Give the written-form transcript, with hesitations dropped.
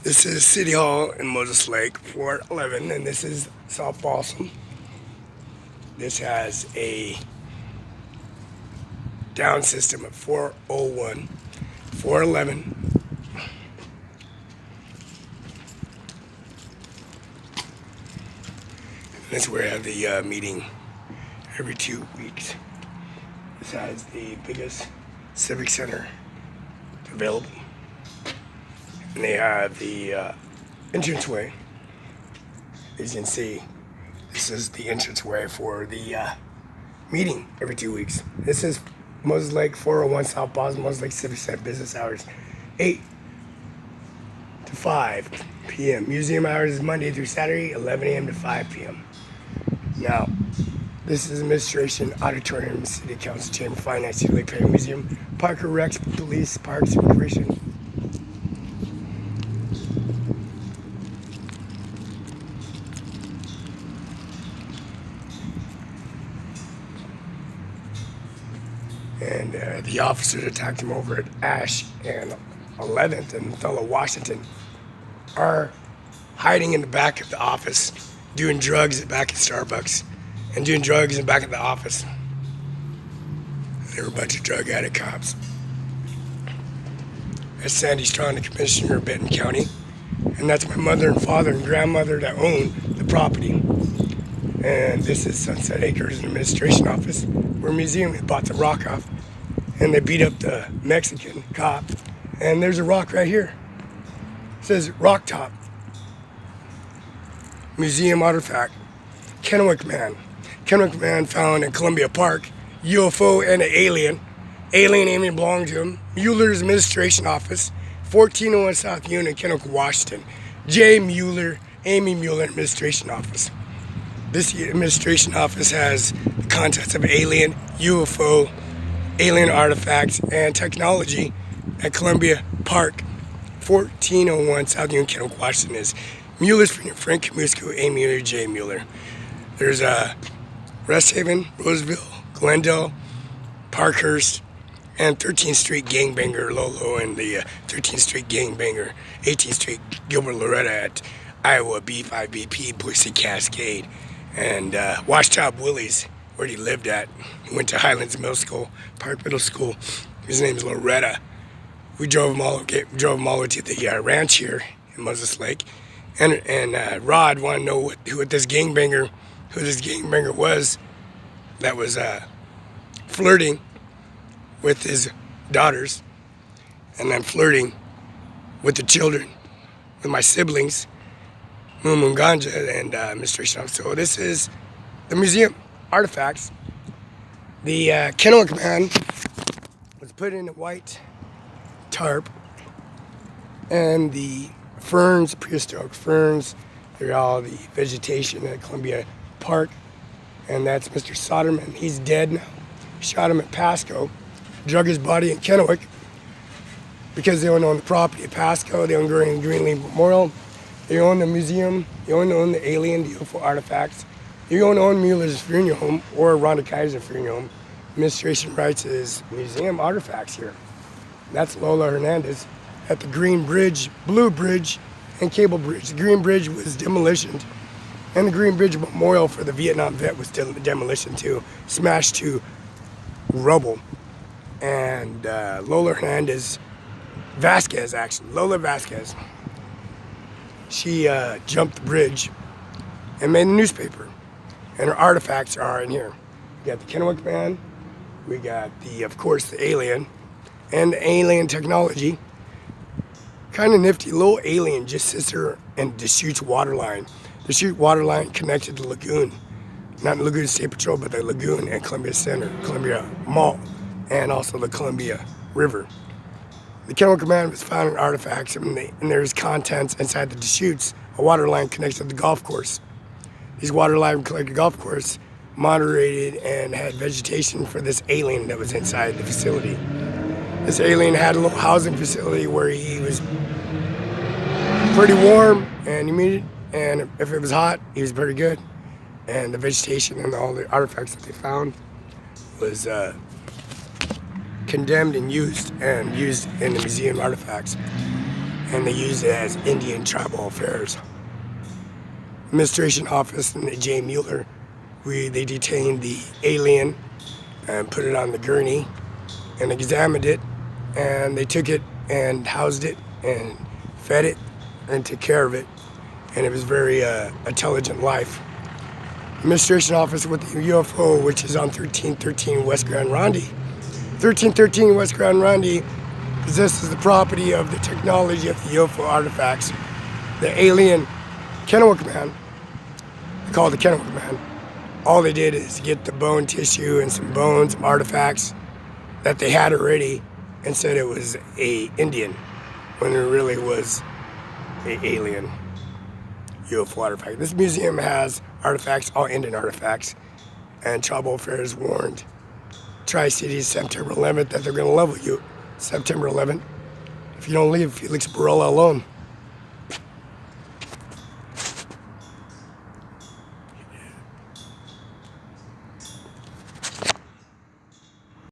This is City Hall in Moses Lake, floor 11, and this is South Balsam. This has a down system of 401, 411. This is where I have the meeting every 2 weeks. This has the biggest civic center available. And they have the entranceway. As you can see, this is the entranceway for the meeting every 2 weeks. This is Moses Lake 401 South Boston, Moses Lake Civic Center business hours, 8 to 5 p.m. Museum hours is Monday through Saturday, 11 a.m. to 5 p.m. Now, this is Administration, Auditorium, City Council, Chamber of Finance, City Lake Perry Museum, Parker Rex, Police, Parks, and Recreation. And the officers attacked him over at Ash and 11th and Othello, Washington, are hiding in the back of the office, doing drugs at back at Starbucks, and doing drugs in the back of the office. They were a bunch of drug addict cops. That's Sandy Strong, the commissioner of Benton County, and that's my mother and father and grandmother that own the property. And this is Sunset Acres, an administration office, where a museum had bought the rock off, and they beat up the Mexican cop. And there's a rock right here. It says Rock Top. Museum artifact. Kennewick Man. Kennewick Man found in Columbia Park. UFO and an alien. Alien aiming belonged to him. Mueller's administration office. 1401 South Union, Kennewick, Washington. J. Mueller, Amy Mueller administration office. This administration office has the contents of alien, UFO, alien artifacts, and technology at Columbia Park. 1401 South Union, Kennewick, Washington is Mueller's for Frank Kamusco, A. Mueller, J. Mueller. There's Resthaven, Roseville, Glendale, Parkhurst, and 13th Street Gangbanger Lolo, and the 13th Street Gangbanger, 18th Street Gilbert Loretta at Iowa B5BP, Boise Cascade. And Washtop Willie's, where he lived at. He went to Highlands Middle School, Park Middle School. His name is Loretta. We drove him all to the ranch here in Moses Lake. And Rod wanted to know who this gangbanger was that was flirting with his daughters, and then flirting with the children, with my siblings. Munganja and administration office. So this is the museum artifacts. The Kennewick Man was put in a white tarp, and the ferns, prehistoric ferns, they're all the vegetation at Columbia Park, and that's Mr. Soderman. He's dead now. Shot him at Pasco, drug his body in Kennewick because they don't own the property at Pasco. They own Greenleaf Memorial. You own the museum, you own the alien, the UFO artifacts. You own Mueller's funeral home or Rhonda Kaiser funeral home. Administration rights is museum artifacts here. That's Lola Hernandez at the Green Bridge, Blue Bridge, and Cable Bridge. The Green Bridge was demolished, and the Green Bridge Memorial for the Vietnam vet was demolition too, smashed to rubble. And Lola Hernandez, Lola Vasquez, she jumped the bridge and made a newspaper, and her artifacts are in here. We got the Kennewick Man, we got of course, the alien, and the alien technology. Kind of nifty, little alien just sits there in Deschutes water line. The Deschutes water line connected to the lagoon, not the Lagoon State Patrol, but the lagoon and Columbia Center, Columbia Mall, and also the Columbia River. The Kennewick Man was found in artifacts, and there's contents inside the Deschutes. A water line connects to the golf course. These water line connected golf course moderated and had vegetation for this alien that was inside the facility. This alien had a little housing facility where he was pretty warm and humid, and if it was hot, he was pretty good. And the vegetation and all the artifacts that they found was condemned and used in the museum artifacts. and they used it as Indian tribal affairs. Administration office and the J. Mueller, they detained the alien and put it on the gurney and examined it, and they took it and housed it and fed it and took care of it, and it was very intelligent life. Administration office with the UFO, which is on 1313 West Grand Ronde. 1313 West Grand Ronde possesses the property of the technology of the UFO artifacts. The alien Kennewick man, they call it the Kennewick man. All they did is get the bone tissue and some bones, some artifacts that they had already, and said it was a Indian, when it really was an alien UFO artifact. This museum has artifacts, all Indian artifacts, and Tribal Affairs warned Tri-Cities September 11th that they're going to level you. September 11th, if you don't leave Felix Barela alone.